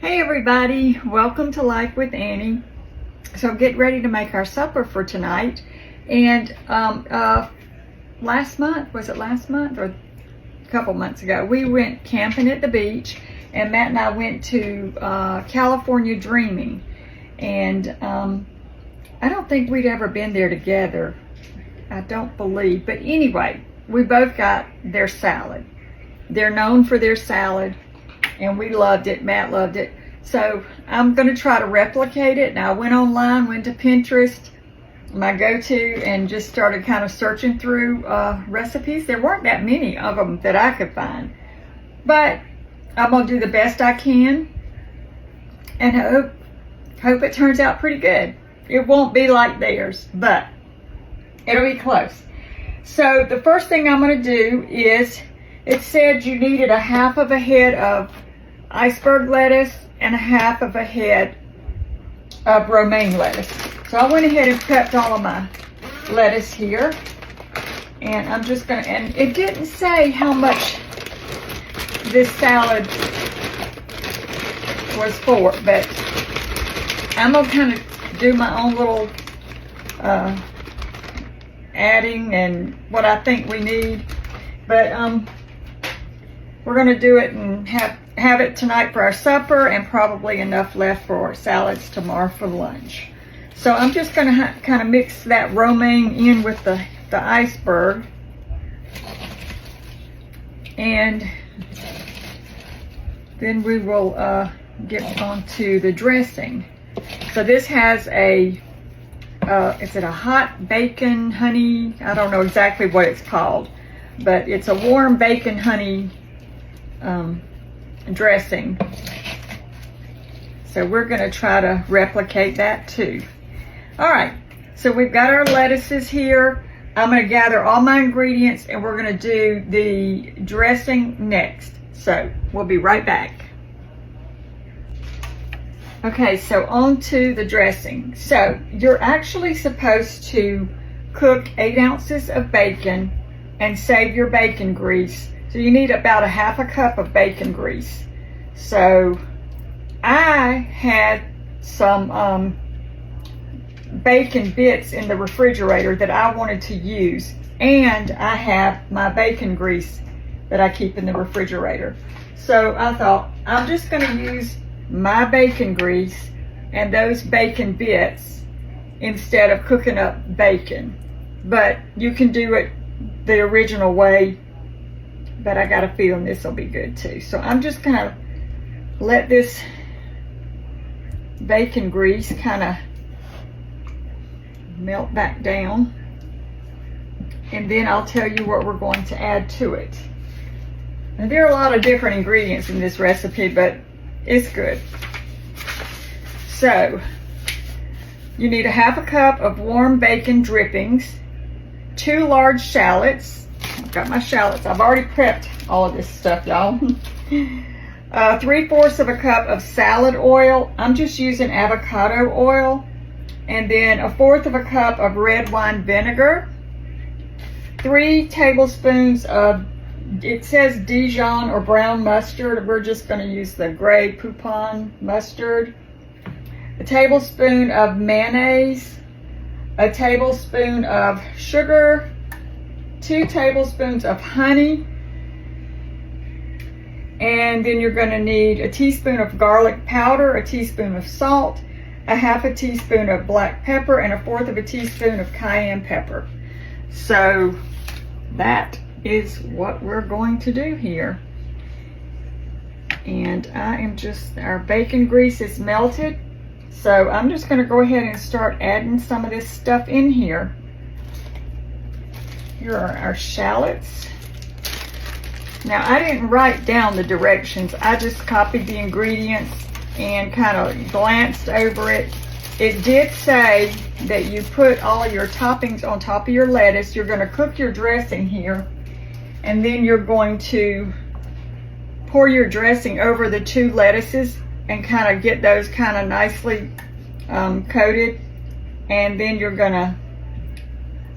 Hey everybody, welcome to Life with Annie. So get ready to make our supper for tonight. And last month or a couple months ago, we went camping at the beach, and Matt and I went to California Dreaming. And I don't think we'd ever been there together. I don't believe. But anyway, we both got their salad. They're known for their salad, and we loved it. Matt loved it. So I'm going to try to replicate it. Now I went online, went to Pinterest, my go-to, and just started kind of searching through recipes. There weren't that many of them that I could find, but I'm going to do the best I can and hope it turns out pretty good. It won't be like theirs, but it'll be close. So the first thing I'm going to do is, it said you needed a half of a head of iceberg lettuce and a half of a head of romaine lettuce. So I went ahead and prepped all of my lettuce here. And I'm just going to, and it didn't say how much this salad was for, but I'm going to kind of do my own little adding and what I think we need. But we're going to do it and have it tonight for our supper, and probably enough left for salads tomorrow for lunch. So I'm just going to kind of mix that romaine in with the iceberg. And then we will get onto the dressing. So this has is it a hot bacon honey? I don't know exactly what it's called, but it's a warm bacon honey dressing. So we're going to try to replicate that too. All right, so we've got our lettuces here. I'm going to gather all my ingredients, and we're going to do the dressing next. So we'll be right back. Okay, so on to the dressing. So you're actually supposed to cook 8 ounces of bacon and save your bacon grease. So you need about a half a cup of bacon grease. So I had some bacon bits in the refrigerator that I wanted to use, and I have my bacon grease that I keep in the refrigerator. So I thought, I'm just going to use my bacon grease and those bacon bits instead of cooking up bacon. But you can do it the original way, but I got a feeling this will be good too. So I'm just gonna let this bacon grease kind of melt back down, and then I'll tell you what we're going to add to it. And there are a lot of different ingredients in this recipe, but it's good. So you need a half a cup of warm bacon drippings, 2 large shallots. I've got my shallots. I've already prepped all of this stuff, y'all. 3/4 of a cup of salad oil. I'm just using avocado oil. And then 1/4 of a cup of red wine vinegar. 3 tablespoons of, it says Dijon or brown mustard. We're just going to use the gray Poupon mustard. A tablespoon of mayonnaise. A tablespoon of sugar. 2 tablespoons of honey, and then you're going to need a teaspoon of garlic powder, a teaspoon of salt, a half a teaspoon of black pepper, and 1/4 of a teaspoon of cayenne pepper. So that is what we're going to do here. And our bacon grease is melted, so I'm just going to go ahead and start adding some of this stuff in here. Here are our shallots. Now, I didn't write down the directions. I just copied the ingredients and kind of glanced over it. It did say that you put all your toppings on top of your lettuce. You're going to cook your dressing here, and then you're going to pour your dressing over the 2 lettuces and kind of get those kind of nicely coated. And then you're going to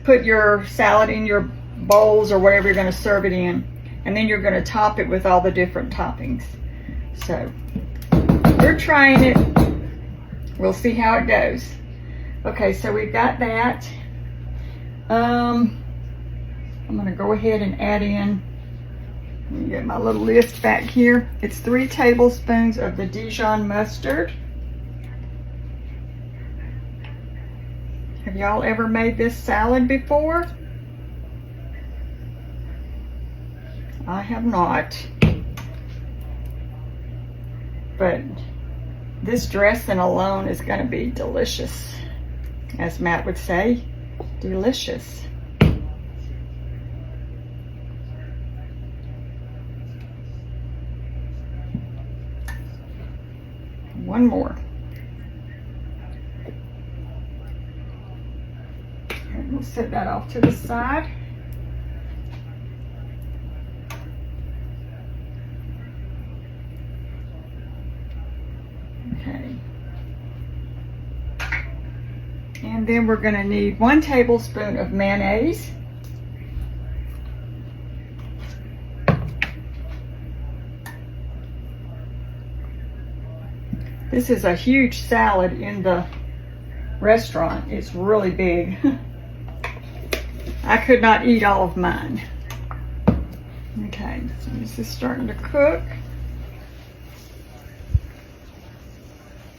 put your salad in your bowls or whatever you're going to serve it in, and then you're going to top it with all the different toppings. So we're trying it. We'll see how it goes. Okay, so we've got that. I'm gonna go ahead and add in, let me get my little list back here. It's 3 tablespoons of the Dijon mustard. Have y'all ever made this salad before? I have not. But this dressing alone is going to be delicious. As Matt would say, delicious. One more. And we'll set that off to the side. Okay. And then we're going to need 1 tablespoon of mayonnaise. This is a huge salad in the restaurant. It's really big. I could not eat all of mine. Okay, so this is starting to cook.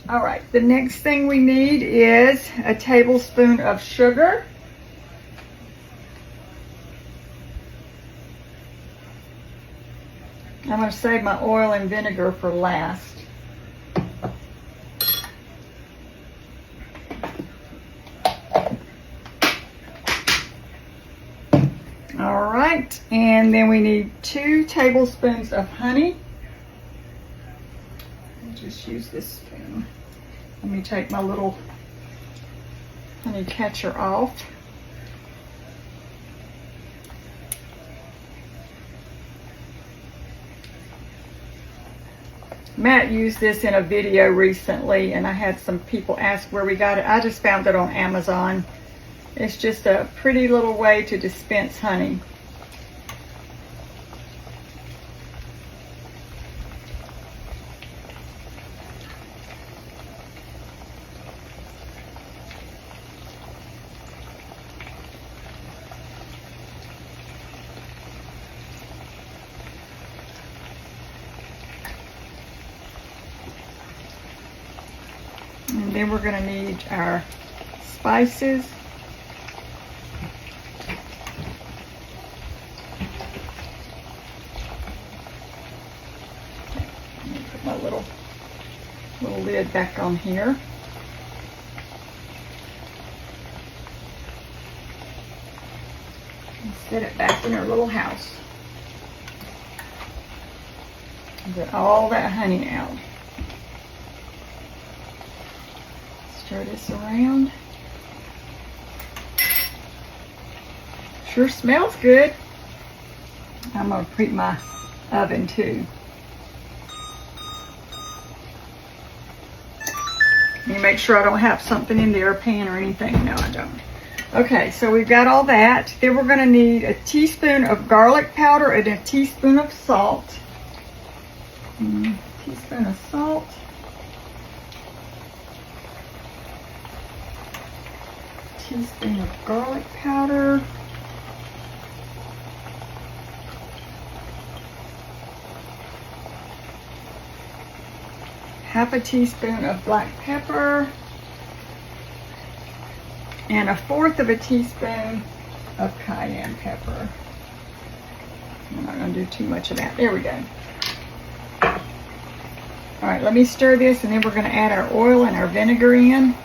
All right, the next thing we need is a tablespoon of sugar. I'm going to save my oil and vinegar for last. All right, and then we need 2 tablespoons of honey. I'll just use this spoon. Let me take my little honey catcher off. Matt used this in a video recently, and I had some people ask where we got it. I just found it on Amazon. It's just a pretty little way to dispense honey. And then we're going to need our spices. Put my little lid back on here. And set it back in our little house. Get all that honey out. Stir this around. Sure smells good. I'm going to preheat my oven too. You make sure I don't have something in there, a pan or anything. No, I don't. Okay, so we've got all that. Then we're going to need a teaspoon of garlic powder and a teaspoon of salt. Teaspoon of salt. Teaspoon of garlic powder. Half a teaspoon of black pepper. And 1/4 of a teaspoon of cayenne pepper. I'm not going to do too much of that. There we go. All right, let me stir this, and then we're going to add our oil and our vinegar in.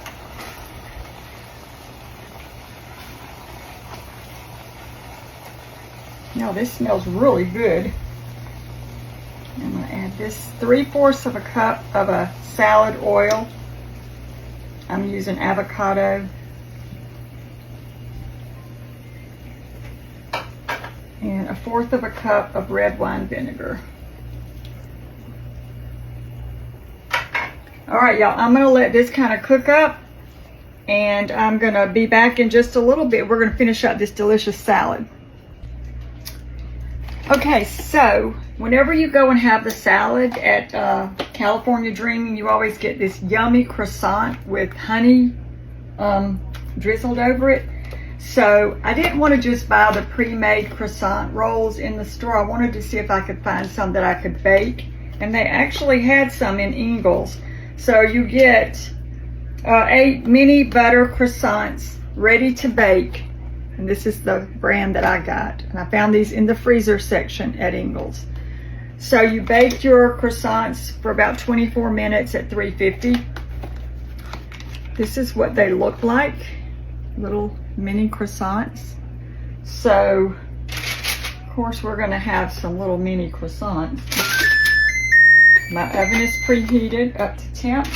Now this smells really good. I'm going to add this 3/4 of a cup of a salad oil. I'm using avocado. And 1/4 of a cup of red wine vinegar. All right, y'all, I'm going to let this kind of cook up, and I'm going to be back in just a little bit. We're going to finish up this delicious salad. Okay, so whenever you go and have the salad at California Dreaming, you always get this yummy croissant with honey drizzled over it. So I didn't want to just buy the pre-made croissant rolls in the store. I wanted to see if I could find some that I could bake. And they actually had some in Ingles. So you get 8 mini butter croissants ready to bake. And this is the brand that I got. And I found these in the freezer section at Ingles. So you bake your croissants for about 24 minutes at 350. This is what they look like. Little mini croissants. So, of course, we're going to have some little mini croissants. My oven is preheated up to temp.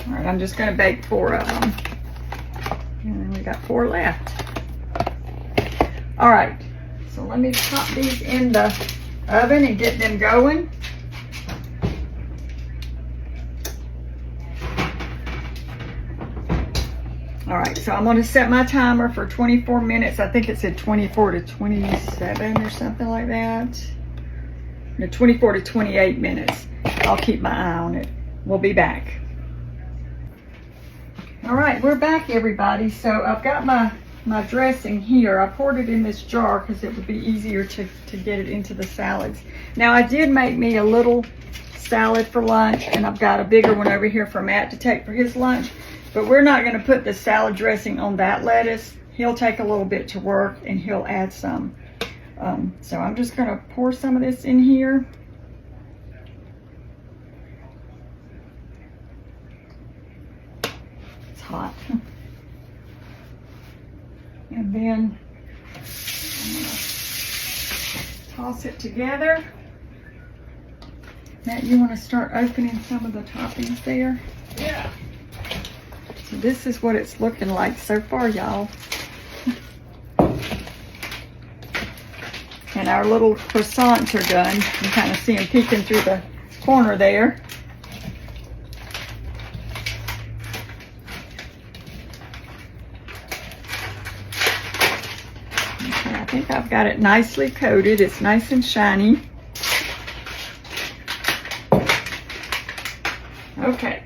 All right, I'm just going to bake 4 of them. And then we got 4 left. All right, so let me pop these in the oven and get them going. All right, so I'm going to set my timer for 24 minutes. I think it said 24 to 27 or something like that. No, 24 to 28 minutes. I'll keep my eye on it. We'll be back. All right, we're back, everybody. So I've got my dressing here. I poured it in this jar because it would be easier to get it into the salads. Now, I did make me a little salad for lunch, and I've got a bigger one over here for Matt to take for his lunch. But we're not going to put the salad dressing on that lettuce. He'll take a little bit to work and he'll add some. So I'm just going to pour some of this in here. It's hot. And then I'm going to toss it together. Matt, you want to start opening some of the toppings there? Yeah. So this is what it's looking like so far, y'all. And our little croissants are done. You can kind of see them peeking through the corner there. Okay, I think I've got it nicely coated. It's nice and shiny. Okay.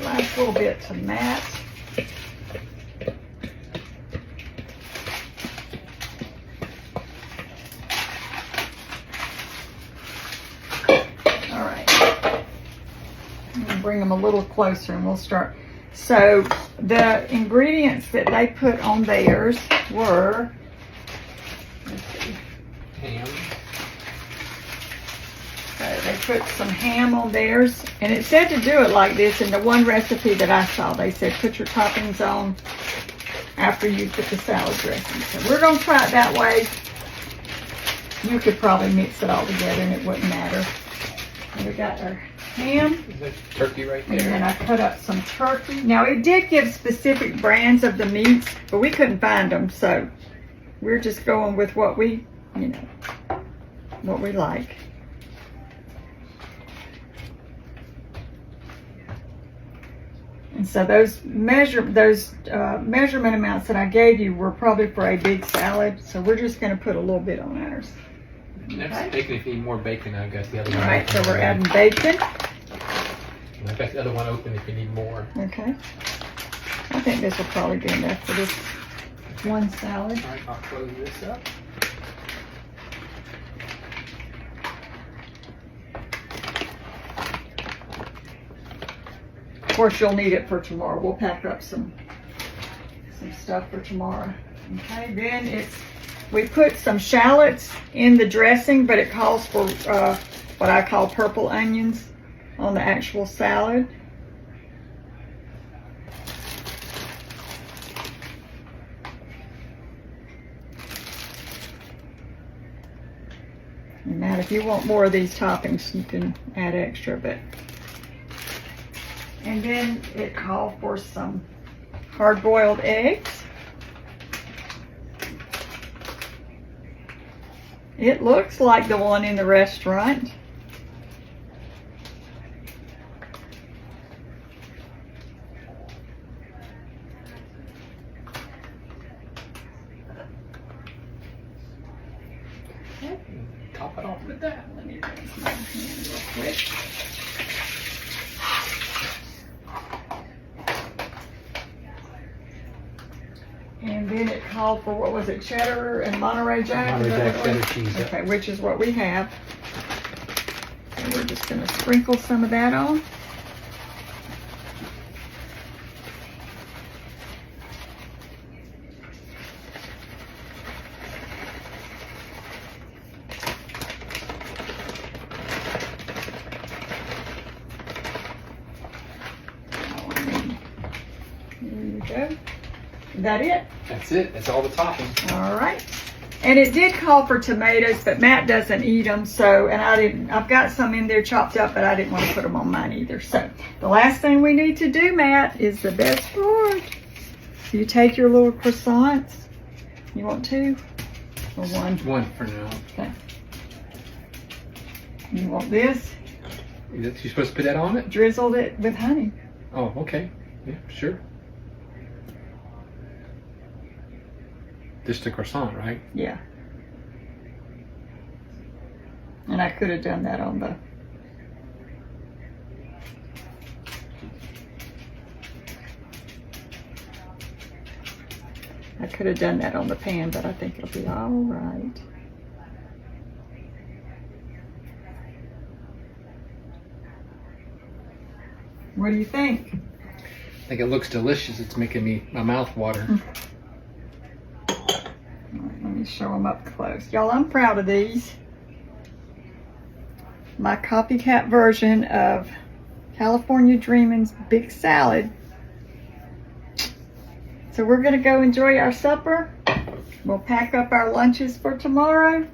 Last little bit to Matt. All right. I'm going to bring them a little closer and we'll start. So the ingredients that they put on theirs were, let's see. Ham. They put some ham on theirs, and it said to do it like this in the one recipe that I saw. They said put your toppings on after you put the salad dressing. So we're going to try it that way. You could probably mix it all together and it wouldn't matter. And we got our ham. There's turkey right there. And then I cut up some turkey. Now it did give specific brands of the meats, but we couldn't find them. So we're just going with what we, what we like. And so those measurement amounts that I gave you were probably for a big salad. So we're just going to put a little bit on ours. That's Okay. bacon. If you need more bacon, I've got the other one. All right, so open we're already. adding bacon. And I've got the other one open if you need more. Okay. I think this will probably be enough for this one salad. All right, I'll close this up. Of course, you'll need it for tomorrow. We'll pack up some stuff for tomorrow. Okay, then we put some shallots in the dressing, but it calls for what I call purple onions on the actual salad. And Matt, if you want more of these toppings, you can add extra, but. And then it called for some hard-boiled eggs. It looks like the one in the restaurant. Top it off with that. Let me rinse my hand real quick. And then it called for, what was it, cheddar and Monterey Jack? Monterey Jack cheddar cheese. Yep. Okay, which is what we have. So we're just going to sprinkle some of that on. There you go. Is that it? That's it. That's all the toppings. All right. And it did call for tomatoes, but Matt doesn't eat them, so, and I didn't, I've got some in there chopped up, but I didn't want to put them on mine either. So the last thing we need to do, Matt, is the best part. You take your little croissants. You want two or one? One for now. Okay. You want this? You supposed to put that on it? Drizzled it with honey. Oh, okay. Yeah, sure. Just a croissant, right? Yeah. And I could have done that on the... I could have done that on the pan, but I think it'll be all right. What do you think? I think it looks delicious. It's making my mouth water. All right, let me show them up close. Y'all, I'm proud of these. My copycat version of California Dreamin's Big Salad. So we're gonna go enjoy our supper. We'll pack up our lunches for tomorrow.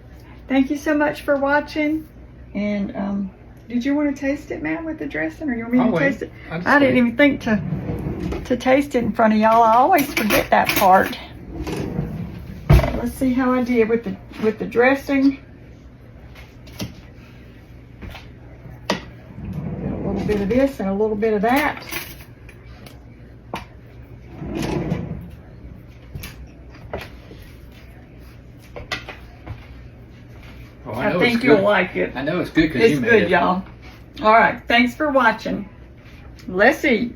Thank you so much for watching. And did you want to taste it, Matt, with the dressing, or you want me to taste it? I didn't even think to taste it in front of y'all. I always forget that part. Let's see how I did with the dressing. Get a little bit of this and a little bit of that. Oh, I think you'll like it. I know it's good because you made it. It's good, y'all. All right, thanks for watching. Let's eat.